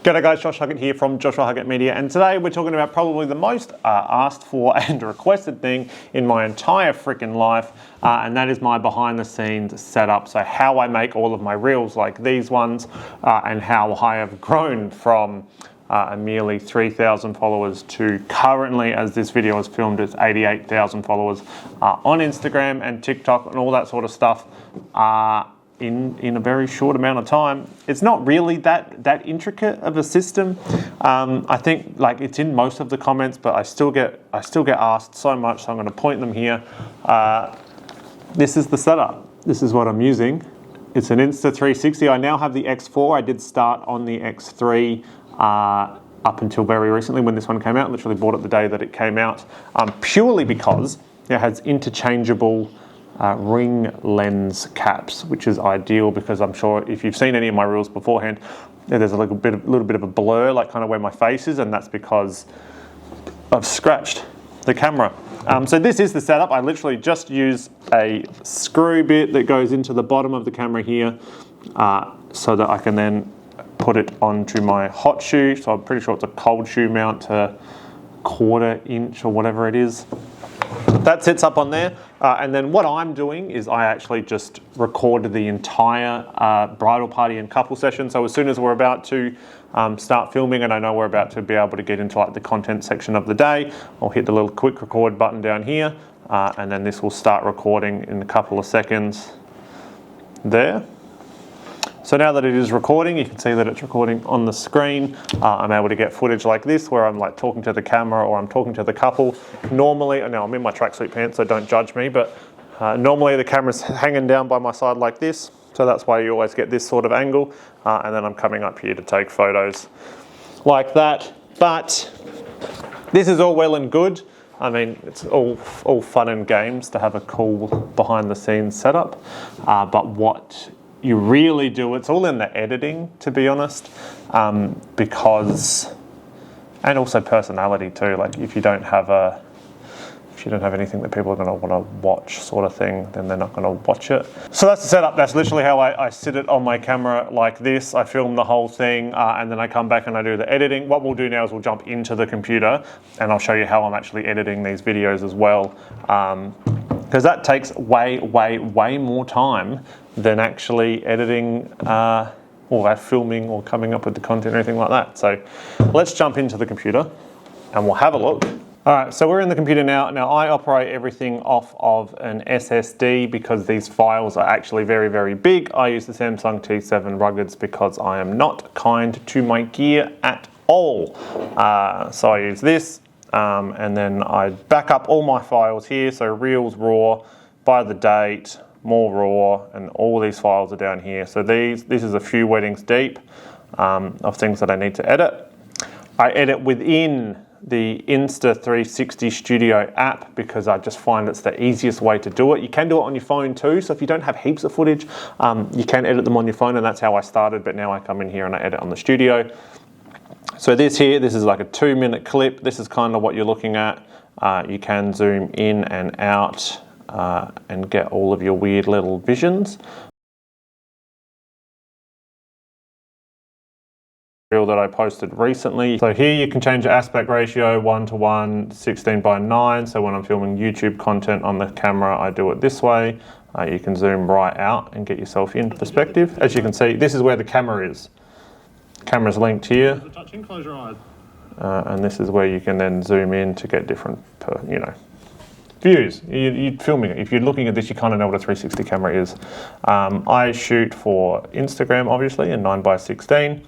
G'day guys, Josh Huggett here from Huggett Media, and today we're talking about probably the most asked for and requested thing in my entire freaking life, and that is my behind the scenes setup. So how I make all of my reels like these ones, and how I have grown from a merely 3,000 followers to currently, as this video is filmed, it's 88,000 followers on Instagram and TikTok and all that sort of stuff. In a very short amount of time. It's not really that intricate of a system. I think like it's in most of the comments, but I still get asked so much, so I'm going to point them here. This is the setup. This is what I'm using. It's an Insta360. I now have the X4. I did start on the X3 up until very recently when this one came out. Literally bought it the day that it came out, purely because it has interchangeable ring lens caps, which is ideal because I'm sure if you've seen any of my reels beforehand, there's a little bit of a blur, like kind of where my face is, and that's because I've scratched the camera. So this is the setup. I literally just use a screw bit that goes into the bottom of the camera here, so that I can then put it onto my hot shoe. So I'm pretty sure it's a cold shoe mount to 1/4 inch or whatever it is. That sits up on there, and then what I'm doing is I actually just recorded the entire bridal party and couple session. So as soon as we're about to start filming and I know we're about to be able to get into like the content section of the day, I'll hit the little quick record button down here, and then this will start recording in a couple of seconds there. So now that it is recording, you can see that it's recording on the screen. I'm able to get footage like this where I'm like talking to the camera or I'm talking to the couple. Normally, now I'm in my tracksuit pants, so don't judge me, but normally the camera's hanging down by my side like this. So that's why you always get this sort of angle. And then I'm coming up here to take photos like that. But this is all well and good. I mean, it's all fun and games to have a cool behind the scenes setup. But what you really do, it's all in the editing, to be honest, because, and also personality too. Like if you don't have anything that people are going to want to watch, sort of thing, then they're not going to watch it. So that's the setup. That's literally how I sit it on my camera like this. I film the whole thing, and then I come back and I do the editing. What we'll do now is we'll jump into the computer, and I'll show you how I'm actually editing these videos as well, because that takes way more time than actually editing or filming or coming up with the content or anything like that. So let's jump into the computer and we'll have a look. All right, so we're in the computer now. Now I operate everything off of an SSD because these files are actually very big. I use the Samsung T7 Ruggeds because I am not kind to my gear at all. So I use this, and then I back up all my files here. So reels, raw, by the date, more raw, and all these files are down here. So this is a few weddings deep of things that I need to edit. I edit within the Insta360 Studio app because I just find it's the easiest way to do it. You can do it on your phone too, so if you don't have heaps of footage, you can edit them on your phone, and that's how I started, but now I come in here and I edit on the studio. So this is like a 2-minute clip. This is kind of what you're looking at. You can zoom in and out and get all of your weird little visions. That I posted recently. So here you can change the aspect ratio 1:1, 16:9. So when I'm filming YouTube content on the camera, I do it this way. You can zoom right out and get yourself into perspective. As you can see, this is where the camera is. Camera's linked here. Close your eyes. And this is where you can then zoom in to get different, views. You're filming it. If you're looking at this, you kind of know what a 360 camera is. I shoot for Instagram, obviously, in 9:16.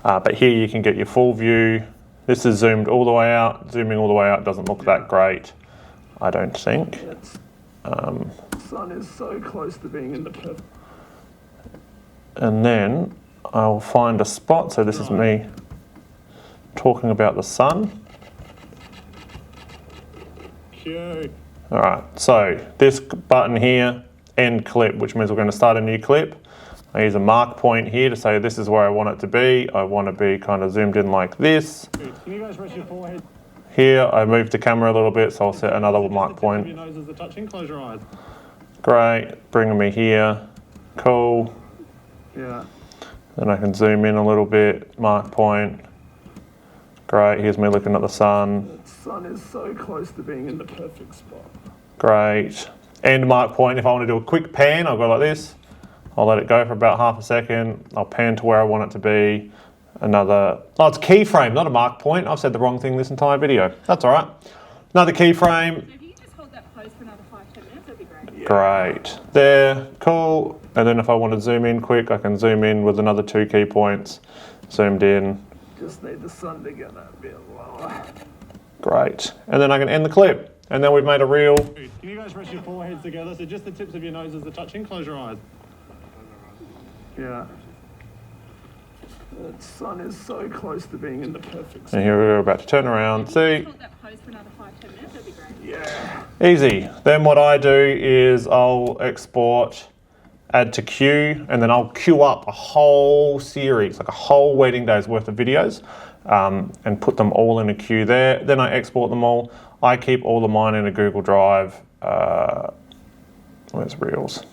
But here you can get your full view. This is zoomed all the way out. Zooming all the way out doesn't look that great, I don't think. The sun is so close to being in the perfect. And then I'll find a spot. So this is me talking about the sun. Cute. All right, so this button here, end clip, which means we're going to start a new clip. I use a mark point here to say this is where I want it to be. I want to be kind of zoomed in like this. Can you guys rest your forehead? Here, I move the camera a little bit, so I'll set another mark point. Your nose is the touching. Close your eyes. Great, bringing me here. Cool. Yeah. Then I can zoom in a little bit, mark point. Great, here's me looking at the sun. The sun is so close to being in the perfect spot. Great. End mark point, if I want to do a quick pan, I'll go like this. I'll let it go for about half a second. I'll pan to where I want it to be. Another, oh, it's keyframe, not a mark point. I've said the wrong thing this entire video. That's all right. Another keyframe. So if you just hold that pose for another 5-10 minutes, that'd be great. Yeah. Great. There, cool. And then if I want to zoom in quick, I can zoom in with another 2 key points. Zoomed in. Just need the sun to get that bit lower. Great. And then I can end the clip. And then we've made a reel. Can you guys rest your foreheads together? So just the tips of your noses are touching. Close your eyes. Yeah. The sun is so close to being in the perfect spot. And here we're about to turn around. If you See? just hold that pose for another 5-10 minutes, that'd be great. Yeah. Easy. Then what I do is I'll export, add to queue, and then I'll queue up a whole series, like a whole wedding day's worth of videos, and put them all in a queue there. Then I export them all. I keep all of mine in a Google Drive. Where's Reels?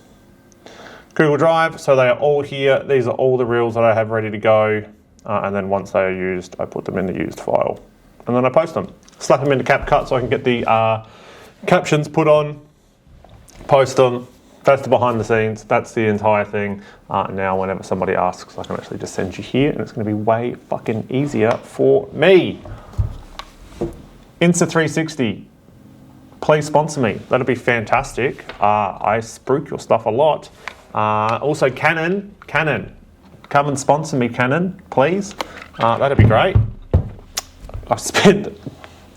Google Drive, so they are all here. These are all the reels that I have ready to go. And then once they are used, I put them in the used file. And then I post them. Slap them into CapCut so I can get the captions put on, post them. That's the behind the scenes. That's the entire thing. Now whenever somebody asks, I can actually just send you here and it's gonna be way fucking easier for me. Insta360, please sponsor me. That'd be fantastic. I spruik your stuff a lot. Also Canon, come and sponsor me, Canon, please. That'd be great. I've spent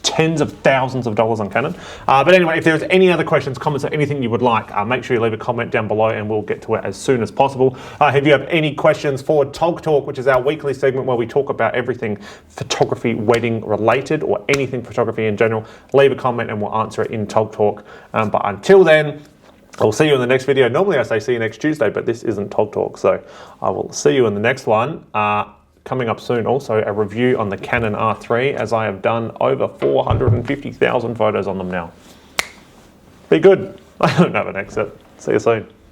tens of thousands of dollars on Canon. But anyway, if there's any other questions, comments, or anything you would like, make sure you leave a comment down below and we'll get to it as soon as possible. If you have any questions for Tog Talk, which is our weekly segment where we talk about everything photography, wedding related, or anything photography in general, leave a comment and we'll answer it in Tog Talk. But until then, I'll see you in the next video. Normally I say see you next Tuesday, but this isn't Tog Talk, so I will see you in the next one. Coming up soon also, a review on the Canon R3, as I have done over 450,000 photos on them now. Be good. I don't have an exit. See you soon.